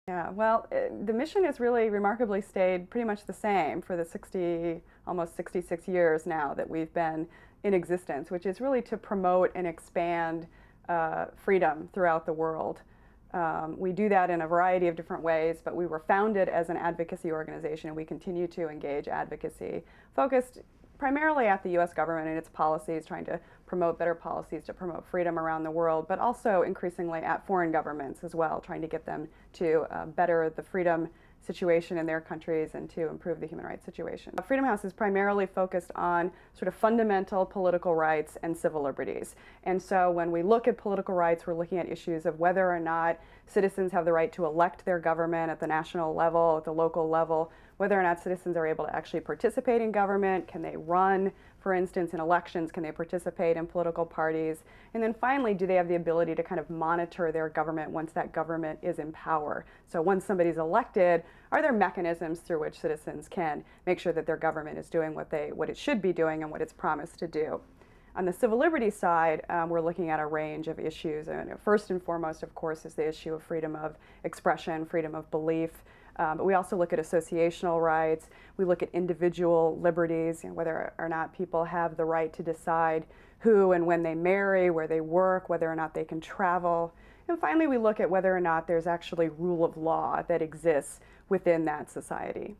Yeah, well, the mission has really remarkably stayed pretty much the same for the almost 66 years now that we've been in existence, which is really to promote and expand freedom throughout the world. We do that in a variety of different ways, but we were founded as an advocacy organization, and we continue to engage advocacy, focused primarily at the U.S. government and its policies, trying to promote better policies to promote freedom around the world, but also increasingly at foreign governments as well, trying to get them to better the freedom situation in their countries and to improve the human rights situation. Freedom House is primarily focused on sort of fundamental political rights and civil liberties. And so when we look at political rights, we're looking at issues of whether or not citizens have the right to elect their government at the national level, at the local level, whether or not citizens are able to actually participate in government, can they run, for instance, in elections, can they participate in political parties, and then finally, do they have the ability to kind of monitor their government once that government is in power? So once somebody's elected, are there mechanisms through which citizens can make sure that their government is doing what it should be doing and what it's promised to do? On the civil liberties side, we're looking at a range of issues. And first and foremost, of course, is the issue of freedom of expression, freedom of belief. But we also look at associational rights. We look at individual liberties, whether or not people have the right to decide who and when they marry, where they work, whether or not they can travel. And finally, we look at whether or not there's actually rule of law that exists within that society.